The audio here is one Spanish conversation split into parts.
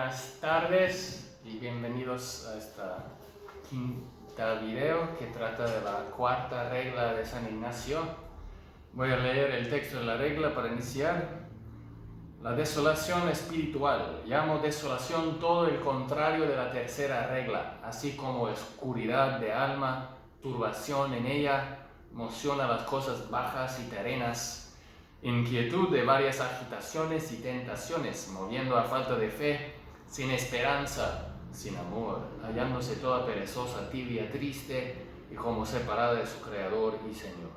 Buenas tardes y bienvenidos a esta quinta video que trata de la cuarta regla de San Ignacio. Voy a leer el texto de la regla para iniciar. La desolación espiritual. Llamo desolación todo el contrario de la tercera regla, así como oscuridad de alma, turbación en ella, moción a las cosas bajas y terrenas, inquietud de varias agitaciones y tentaciones, moviendo a falta de fe, sin esperanza, sin amor, hallándose toda perezosa, tibia, triste y como separada de su Creador y Señor.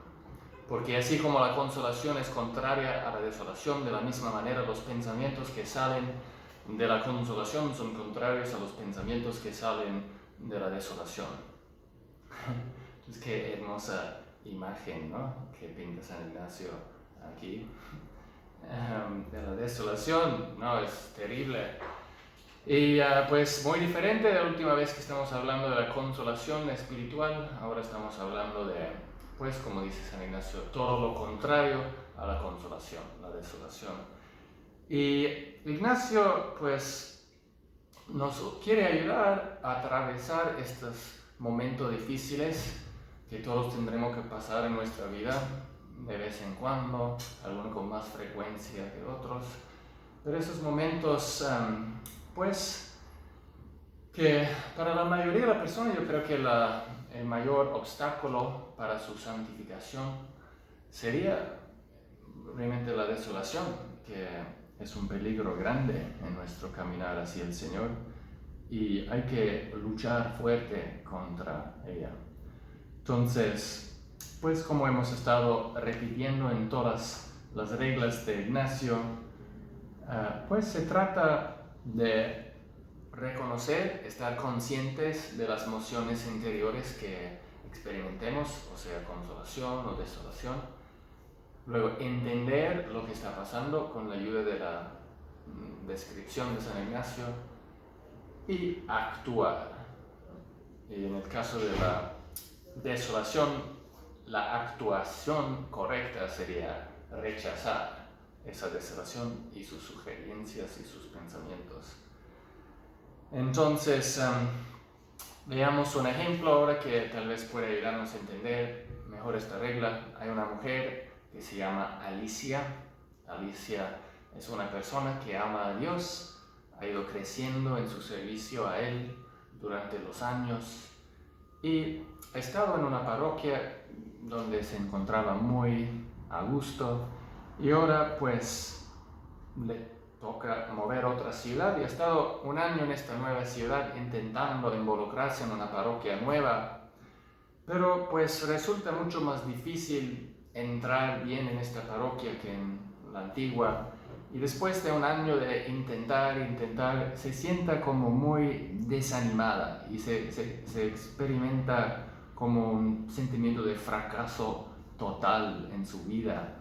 Porque así como la consolación es contraria a la desolación, de la misma manera los pensamientos que salen de la consolación son contrarios a los pensamientos que salen de la desolación. Entonces, qué hermosa imagen, ¿no?, que pinta San Ignacio aquí. De la desolación, no, es terrible. Y pues muy diferente de la última vez que estamos hablando de la consolación espiritual. Ahora estamos hablando de, pues como dice San Ignacio, todo lo contrario a la consolación, la desolación. Y Ignacio pues nos quiere ayudar a atravesar estos momentos difíciles que todos tendremos que pasar en nuestra vida de vez en cuando, algunos con más frecuencia que otros, pero esos momentos pues que para la mayoría de las personas yo creo que el mayor obstáculo para su santificación sería realmente la desolación, que es un peligro grande en nuestro caminar hacia el Señor y hay que luchar fuerte contra ella. Entonces, pues como hemos estado repitiendo en todas las reglas de Ignacio, pues se trata de reconocer, estar conscientes de las emociones interiores que experimentemos, o sea, consolación o desolación. Luego, entender lo que está pasando con la ayuda de la descripción de San Ignacio y actuar. Y en el caso de la desolación, la actuación correcta sería rechazar esa desolación y sus sugerencias y sus pensamientos. Entonces, veamos un ejemplo ahora que tal vez pueda ayudarnos a entender mejor esta regla. Hay una mujer que se llama Alicia. Alicia es una persona que ama a Dios, ha ido creciendo en su servicio a Él durante los años y ha estado en una parroquia donde se encontraba muy a gusto y ahora pues le toca mover a otra ciudad y ha estado un año en esta nueva ciudad intentando involucrarse en una parroquia nueva, pero pues resulta mucho más difícil entrar bien en esta parroquia que en la antigua y después de un año de intentar, se sienta como muy desanimada y se experimenta como un sentimiento de fracaso total en su vida.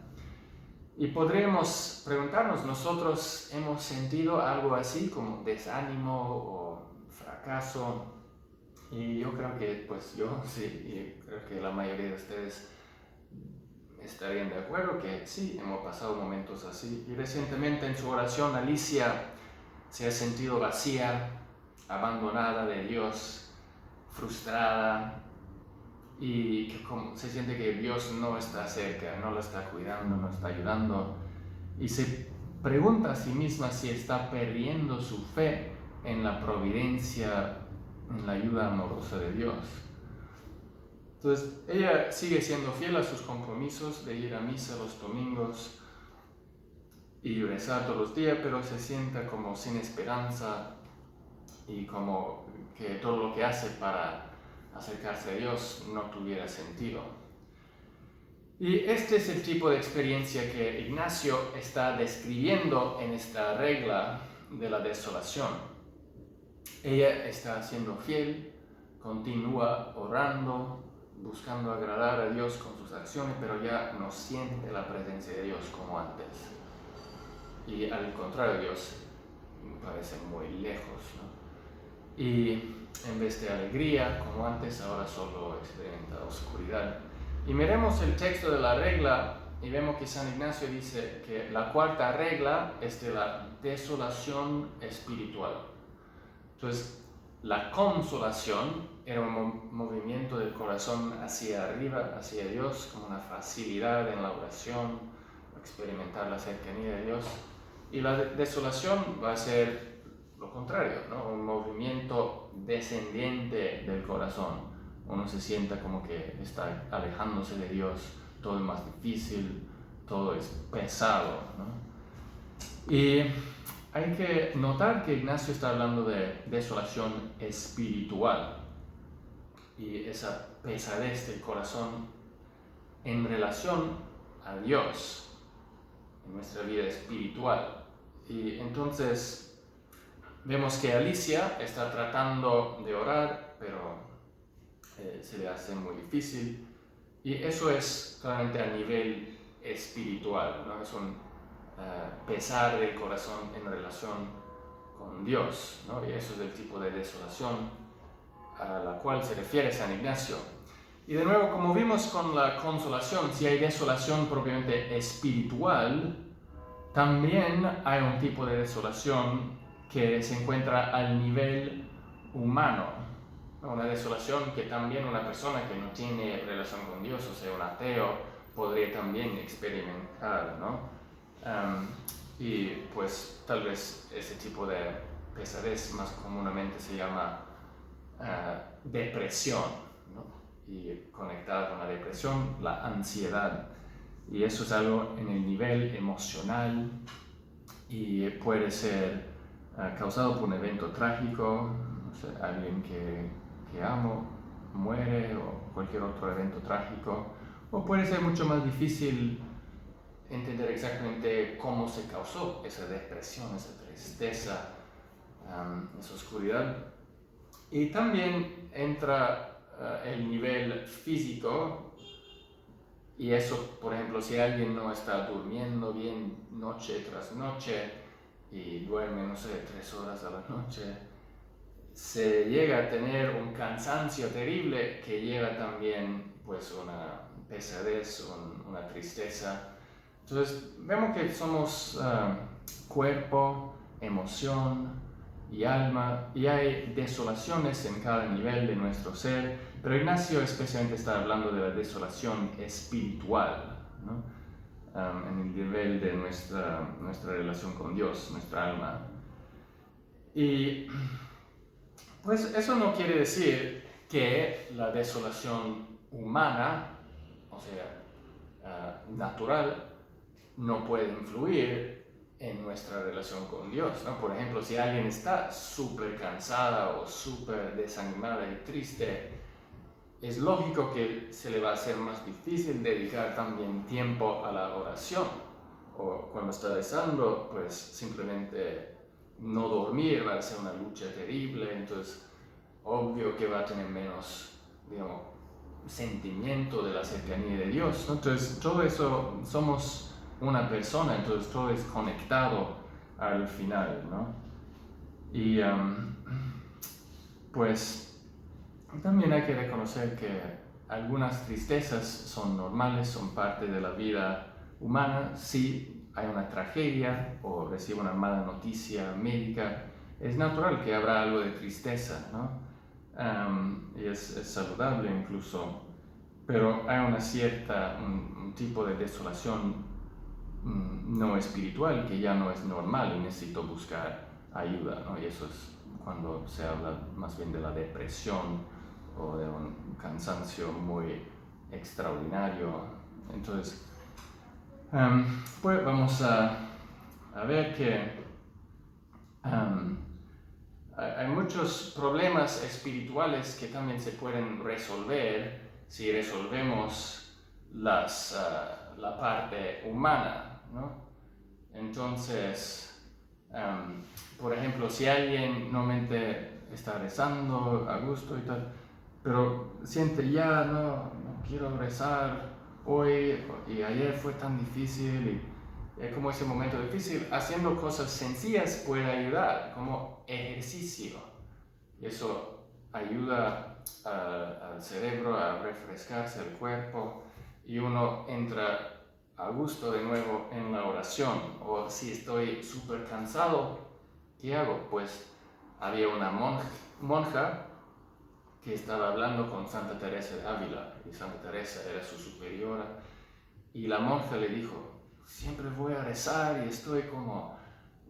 Y podríamos preguntarnos, ¿nosotros hemos sentido algo así como desánimo o fracaso? Y yo creo que, pues yo sí, y creo que la mayoría de ustedes estarían de acuerdo que sí, hemos pasado momentos así. Y recientemente en su oración, Alicia se ha sentido vacía, abandonada de Dios, frustrada, y que se siente que Dios no está cerca, no la está cuidando, no está ayudando, y se pregunta a sí misma si está perdiendo su fe en la providencia, en la ayuda amorosa de Dios. Entonces ella sigue siendo fiel a sus compromisos de ir a misa los domingos y rezar todos los días, pero se siente como sin esperanza y como que todo lo que hace para acercarse a Dios no tuviera sentido. Y este es el tipo de experiencia que Ignacio está describiendo en esta regla de la desolación. Ella está siendo fiel, continúa orando, buscando agradar a Dios con sus acciones, pero ya no siente la presencia de Dios como antes. Y al contrario, Dios parece muy lejos, ¿no? Y en vez de alegría, como antes, ahora solo experimenta oscuridad. Y miremos el texto de la regla y vemos que San Ignacio dice que la cuarta regla es de la desolación espiritual. Entonces, la consolación era un movimiento del corazón hacia arriba, hacia Dios, como una facilidad en la oración, experimentar la cercanía de Dios. Y la desolación va a ser lo contrario, ¿no? Un movimiento descendiente del corazón. Uno se sienta como que está alejándose de Dios, todo es más difícil, todo es pesado, ¿no? Y hay que notar que Ignacio está hablando de desolación espiritual y esa pesadez del corazón en relación a Dios, en nuestra vida espiritual. Y entonces vemos que Alicia está tratando de orar, pero se le hace muy difícil. Y eso es claramente a nivel espiritual, ¿no? Es un pesar del corazón en relación con Dios, ¿no? Y eso es el tipo de desolación a la cual se refiere San Ignacio. Y de nuevo, como vimos con la consolación, si hay desolación propiamente espiritual, también hay un tipo de desolación que se encuentra al nivel humano. Una desolación que también una persona que no tiene relación con Dios, o sea, un ateo, podría también experimentar, ¿no? Y pues tal vez ese tipo de pesadez más comúnmente se llama depresión, ¿no? Y conectada con la depresión, la ansiedad. Y eso es algo en el nivel emocional y puede ser causado por un evento trágico, no sé, alguien que amo muere o cualquier otro evento trágico, o puede ser mucho más difícil entender exactamente cómo se causó esa depresión, esa tristeza, esa oscuridad. Y también entra el nivel físico, y eso, por ejemplo, si alguien no está durmiendo bien noche tras noche y duerme, no sé, 3 horas a la noche, se llega a tener un cansancio terrible que lleva también pues una pesadez, una tristeza. Entonces vemos que somos cuerpo, emoción y alma, y hay desolaciones en cada nivel de nuestro ser, pero Ignacio especialmente está hablando de la desolación espiritual, ¿no? En el nivel de nuestra relación con Dios, nuestra alma. Y pues eso no quiere decir que la desolación humana, o sea, natural, no puede influir en nuestra relación con Dios, ¿no? Por ejemplo, si alguien está súper cansada o súper desanimada y triste, es lógico que se le va a hacer más difícil dedicar también tiempo a la oración. O cuando está rezando, pues simplemente no dormir va a ser una lucha terrible, entonces obvio que va a tener menos, digamos, sentimiento de la cercanía de Dios, ¿no? Entonces todo eso, somos una persona, entonces todo es conectado al final, ¿no? Y pues también hay que reconocer que algunas tristezas son normales, son parte de la vida humana. Si hay una tragedia o recibe una mala noticia médica, es natural que habrá algo de tristeza, ¿no? Y es saludable incluso, pero hay una cierta, un tipo de desolación no espiritual que ya no es normal y necesito buscar ayuda, ¿no? Y eso es cuando se habla más bien de la depresión o de un cansancio muy extraordinario. Entonces, pues vamos a ver que hay muchos problemas espirituales que también se pueden resolver si resolvemos la parte humana, ¿no? Entonces, por ejemplo, si alguien normalmente está rezando a gusto y tal, pero siente ya no quiero rezar hoy y ayer fue tan difícil y es como ese momento difícil, haciendo cosas sencillas puede ayudar, como ejercicio. Y eso ayuda al cerebro a refrescarse el cuerpo y uno entra a gusto de nuevo en la oración. O si estoy súper cansado, ¿qué hago? Pues había una monja que estaba hablando con Santa Teresa de Ávila, y Santa Teresa era su superiora, y la monja le dijo: siempre voy a rezar y estoy como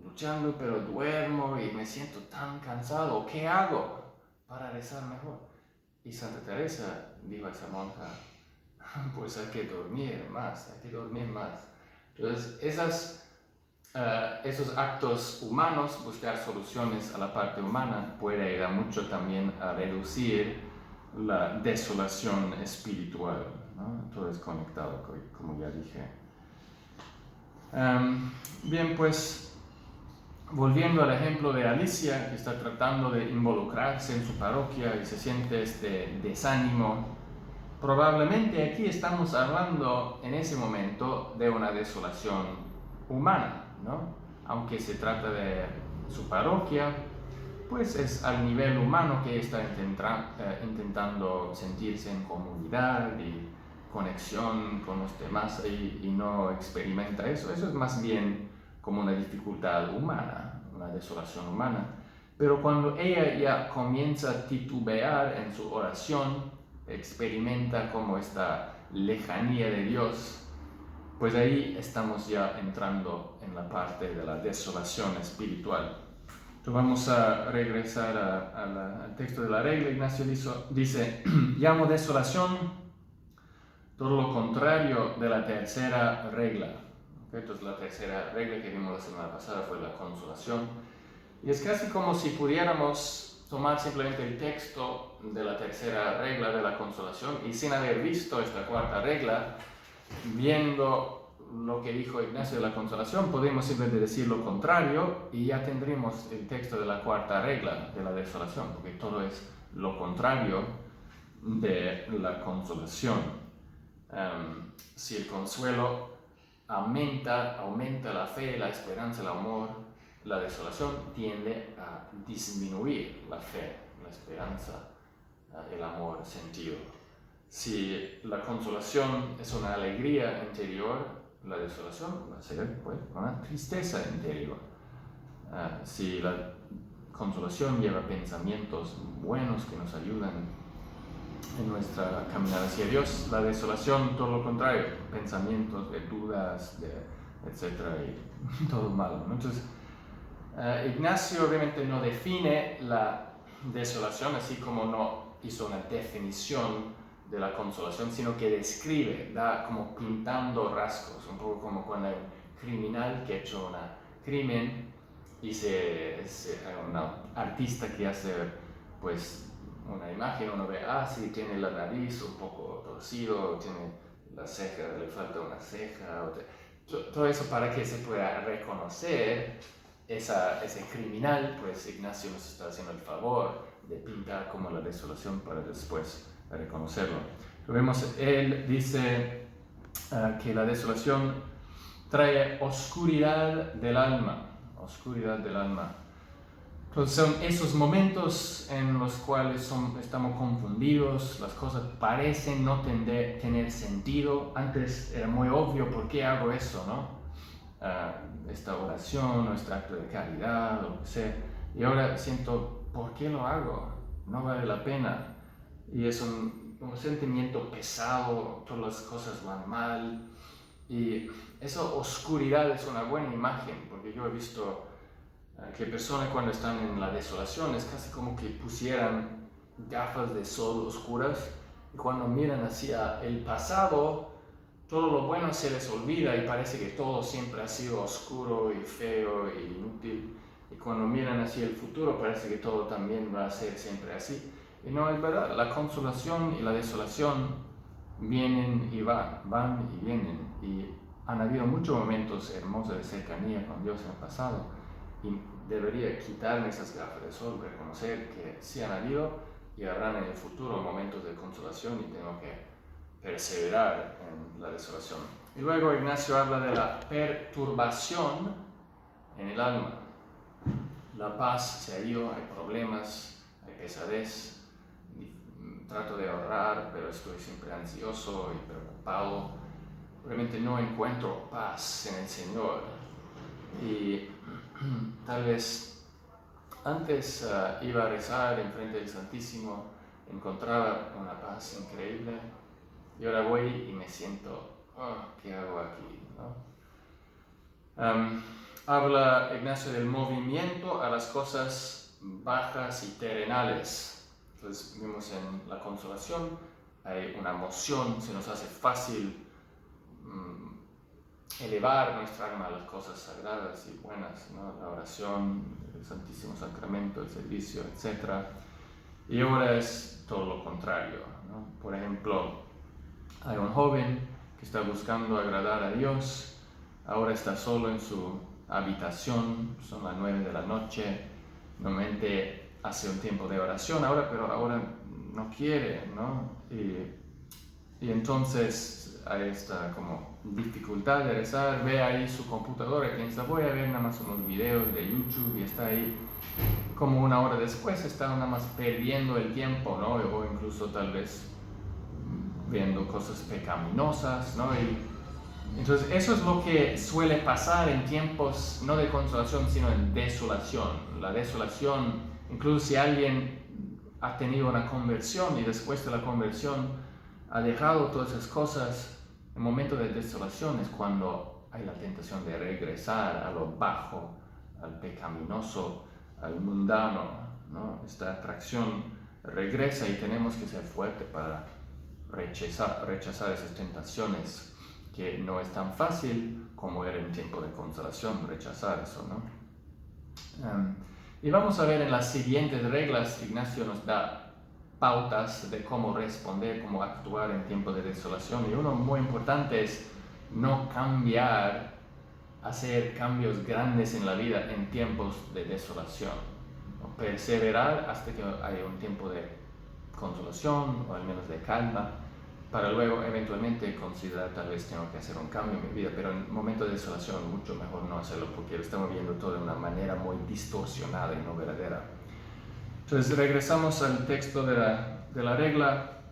luchando, pero duermo y me siento tan cansado, ¿qué hago para rezar mejor? Y Santa Teresa dijo a esa monja: pues hay que dormir más, hay que dormir más. Entonces, esos actos humanos, buscar soluciones a la parte humana, puede ayudar mucho también a reducir la desolación espiritual, ¿no? Todo es conectado, como ya dije. Bien, pues, volviendo al ejemplo de Alicia, que está tratando de involucrarse en su parroquia y se siente este desánimo, probablemente aquí estamos hablando en ese momento de una desolación humana, ¿no? Aunque se trata de su parroquia, pues es al nivel humano que está intentando sentirse en comunidad y conexión con los demás y no experimenta eso. Eso es más bien como una dificultad humana, una desolación humana. Pero cuando ella ya comienza a titubear en su oración, experimenta como esta lejanía de Dios, pues ahí estamos ya entrando en la parte de la desolación espiritual. Entonces vamos a regresar al texto de la regla. Ignacio dice: llamo desolación todo lo contrario de la tercera regla. Entonces la tercera regla que vimos la semana pasada fue la consolación. Y es casi como si pudiéramos tomar simplemente el texto de la tercera regla de la consolación y sin haber visto esta cuarta regla, viendo lo que dijo Ignacio de la consolación, podemos simplemente decir lo contrario y ya tendríamos el texto de la cuarta regla de la desolación, porque todo es lo contrario de la consolación. Si el consuelo aumenta la fe, la esperanza, el amor, la desolación tiende a disminuir la fe, la esperanza, el amor, el sentido. Si la consolación es una alegría interior, la desolación va a ser pues una tristeza interior. Si la consolación lleva pensamientos buenos que nos ayudan en nuestra caminada hacia Dios, la desolación todo lo contrario, pensamientos de dudas, etcétera, y todo malo, ¿no? Entonces, Ignacio obviamente no define la desolación, así como no hizo una definición de la consolación, sino que describe, da como pintando rasgos, un poco como cuando hay un criminal que ha hecho un crimen y un artista que hace pues una imagen, uno ve, sí, tiene la nariz un poco torcido, tiene la ceja, le falta una ceja, todo eso para que se pueda reconocer ese criminal. Pues Ignacio nos está haciendo el favor de pintar como la desolación para después reconocerlo. Lo vemos, él dice que la desolación trae oscuridad del alma, oscuridad del alma. Entonces son esos momentos en los cuales estamos confundidos, las cosas parecen no tener sentido. Antes era muy obvio por qué hago eso, ¿no? Esta oración o este acto de caridad o lo que sea. Y ahora siento, ¿por qué lo hago? No vale la pena. Y es un sentimiento pesado, todas las cosas van mal. Y esa oscuridad es una buena imagen, porque yo he visto que personas cuando están en la desolación es casi como que pusieran gafas de sol oscuras y cuando miran hacia el pasado, todo lo bueno se les olvida y parece que todo siempre ha sido oscuro y feo e inútil. Y cuando miran hacia el futuro parece que todo también va a ser siempre así. Y no es verdad, la consolación y la desolación vienen y van y vienen. Y han habido muchos momentos hermosos de cercanía con Dios en el pasado. Y debería quitarme esas gafas de sol, reconocer que sí han habido y habrán en el futuro momentos de consolación y tengo que perseverar en la desolación. Y luego Ignacio habla de la perturbación en el alma. La paz se ha ido, hay problemas, hay pesadez, trato de ahorrar, pero estoy siempre ansioso y preocupado. Realmente no encuentro paz en el Señor. Y tal vez Antes iba a rezar en frente del Santísimo, encontraba una paz increíble, y ahora voy y me siento, ¿qué hago aquí? ¿No? Habla Ignacio del movimiento a las cosas bajas y terrenales. Entonces vimos en la consolación, hay una moción, se nos hace fácil elevar nuestra alma a las cosas sagradas y buenas, ¿no? La oración, el Santísimo Sacramento, el servicio, etc. Y ahora es todo lo contrario, ¿no? Por ejemplo, hay un joven que está buscando agradar a Dios, ahora está solo en su habitación, son las 9 de la noche, normalmente hace un tiempo de oración ahora, pero ahora no quiere, ¿no? Y entonces hay esta como dificultad de rezar, ve ahí su computadora y piensa, voy a ver nada más unos videos de YouTube, y está ahí como una hora después, está nada más perdiendo el tiempo, ¿no? O incluso tal vez viendo cosas pecaminosas, ¿no? Y entonces eso es lo que suele pasar en tiempos no de consolación, sino en desolación. La desolación, incluso si alguien ha tenido una conversión y después de la conversión ha dejado todas esas cosas, el momento de desolación es cuando hay la tentación de regresar a lo bajo, al pecaminoso, al mundano, ¿no? Esta atracción regresa y tenemos que ser fuertes para rechazar esas tentaciones, que no es tan fácil como era en tiempo de consolación rechazar eso, ¿no? Y vamos a ver en las siguientes reglas, Ignacio nos da pautas de cómo responder, cómo actuar en tiempo de desolación, y uno muy importante es no hacer cambios grandes en la vida en tiempos de desolación, ¿no? Perseverar hasta que haya un tiempo de consolación o al menos de calma, para luego eventualmente considerar tal vez tengo que hacer un cambio en mi vida, pero en el momento de desolación mucho mejor no hacerlo porque lo estamos viendo todo de una manera muy distorsionada y no verdadera. Entonces regresamos al texto de la regla.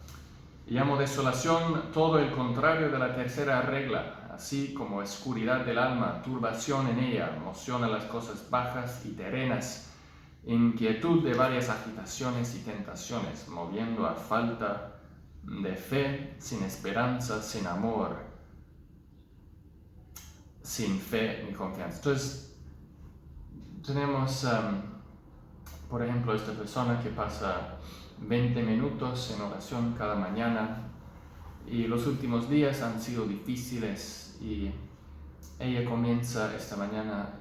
Llamo desolación todo el contrario de la tercera regla, así como oscuridad del alma, turbación en ella, moción a las cosas bajas y terrenas, inquietud de varias agitaciones y tentaciones, moviendo a falta de fe, sin esperanza, sin amor, sin fe ni confianza. Entonces, tenemos, por ejemplo, esta persona que pasa 20 minutos en oración cada mañana, y los últimos días han sido difíciles, y ella comienza esta mañana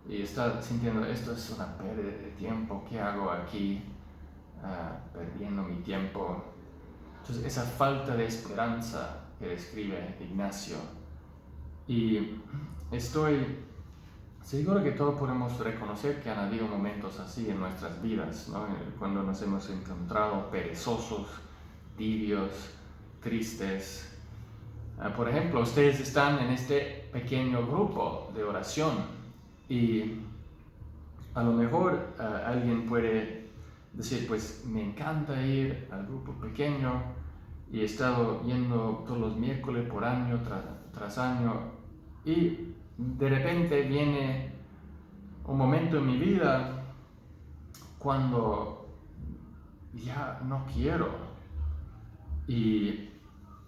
y está sintiendo, esto es una pérdida de tiempo, ¿qué hago aquí perdiendo mi tiempo? Entonces esa falta de esperanza que describe Ignacio, y estoy seguro que todos podemos reconocer que han habido momentos así en nuestras vidas, ¿no? Cuando nos hemos encontrado perezosos, tibios, tristes. Por ejemplo, ustedes están en este pequeño grupo de oración y a lo mejor alguien puede decir, pues me encanta ir al grupo pequeño y he estado yendo todos los miércoles por año tras año, y de repente viene un momento en mi vida cuando ya no quiero, y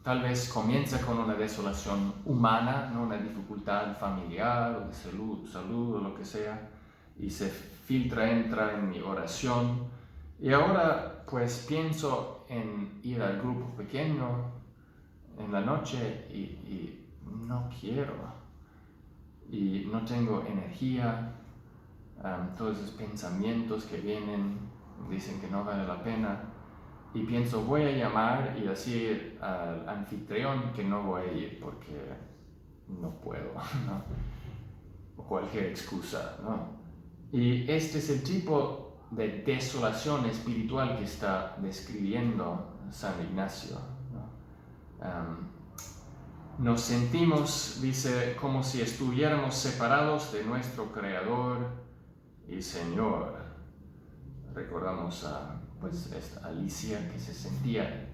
tal vez comienza con una desolación humana, ¿no? Una dificultad familiar o de salud o lo que sea, y se entra en mi oración, y ahora pues pienso en ir al grupo pequeño en la noche y no quiero, y no tengo energía. Todos esos pensamientos que vienen dicen que no vale la pena, y pienso, voy a llamar y decir al anfitrión que no voy a ir porque no puedo, ¿no? O cualquier excusa, ¿no? Y este es el tipo de desolación espiritual que está describiendo San Ignacio, ¿no? Nos sentimos, dice, como si estuviéramos separados de nuestro Creador y Señor. Recordamos a esta Alicia que se sentía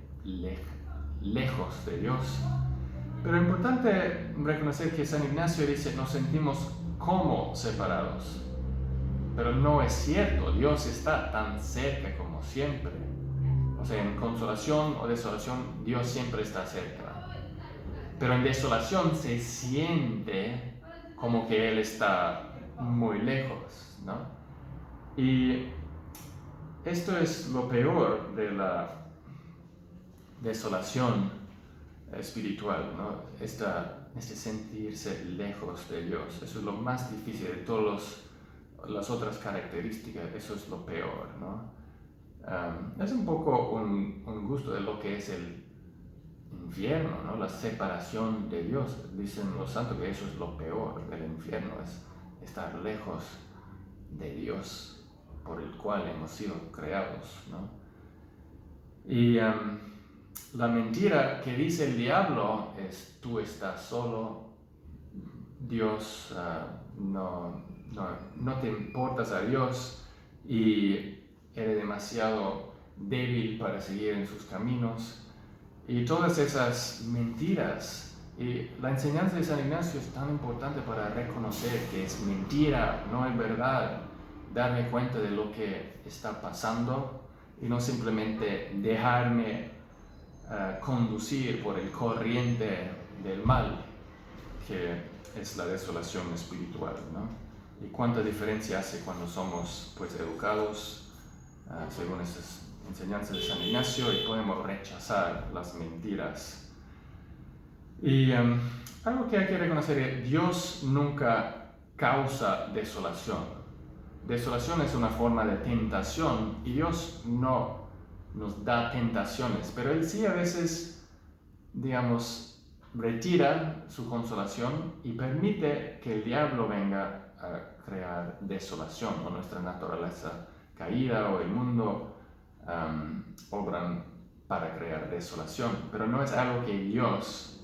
lejos de Dios. Pero es importante reconocer que San Ignacio dice, nos sentimos como separados. pero no es cierto. Dios está tan cerca como siempre. O sea, en consolación o desolación, Dios siempre está cerca. Pero en desolación se siente como que Él está muy lejos, ¿no? Y esto es lo peor de la desolación espiritual, ¿no? Este sentirse lejos de Dios. Eso es lo más difícil de todas las otras características. Eso es lo peor, ¿no? Es un poco un gusto de lo que es el infierno, ¿no? La separación de Dios. Dicen los santos que eso es lo peor del infierno, es estar lejos de Dios por el cual hemos sido creados, ¿no? Y la mentira que dice el diablo es: tú estás solo, Dios, no te importas a Dios y eres demasiado débil para seguir en sus caminos. Y todas esas mentiras. Y la enseñanza de San Ignacio es tan importante para reconocer que es mentira, no es verdad, darme cuenta de lo que está pasando y no simplemente dejarme conducir por el corriente del mal, que es la desolación espiritual, ¿no? Y cuánta diferencia hace cuando somos pues educados según esas enseñanzas de San Ignacio y podemos rechazar las mentiras. Y algo que hay que reconocer es que Dios nunca causa desolación. Desolación es una forma de tentación y Dios no nos da tentaciones, pero Él sí a veces, digamos, retira su consolación y permite que el diablo venga a crear desolación, o nuestra naturaleza caída o el mundo obran para crear desolación, pero no es algo que Dios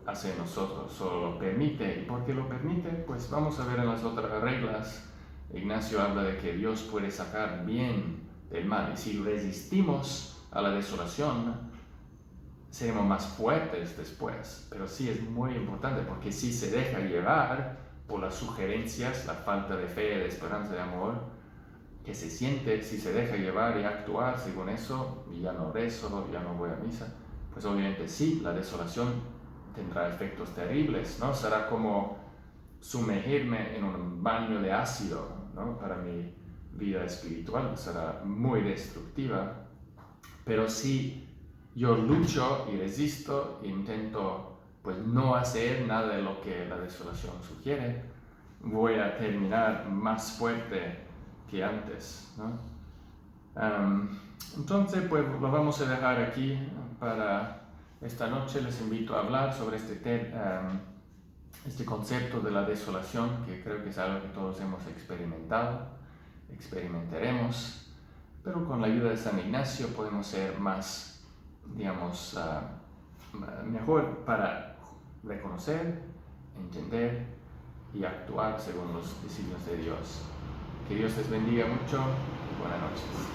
hace en nosotros, solo lo permite. ¿Y por qué lo permite? Pues vamos a ver en las otras reglas. Ignacio habla de que Dios puede sacar bien del mal, y si resistimos a la desolación, seremos más fuertes después. Pero sí es muy importante, porque si se deja llevar por las sugerencias, la falta de fe, de esperanza, de amor, que se siente, si se deja llevar y actuar según eso, y ya no rezo, ya no voy a misa, pues obviamente sí, la desolación tendrá efectos terribles, ¿no? Será como sumergirme en un baño de ácido, ¿no? Para mi vida espiritual será muy destructiva, pero si yo lucho y resisto e intento pues no hacer nada de lo que la desolación sugiere, voy a terminar más fuerte que antes, ¿no? Entonces pues lo vamos a dejar aquí para esta noche. Les invito a hablar sobre este concepto de la desolación, que creo que es algo que todos hemos experimentado, experimentaremos, pero con la ayuda de San Ignacio podemos ser más, digamos, mejor para reconocer, entender y actuar según los designios de Dios. Que Dios les bendiga mucho y buenas noches.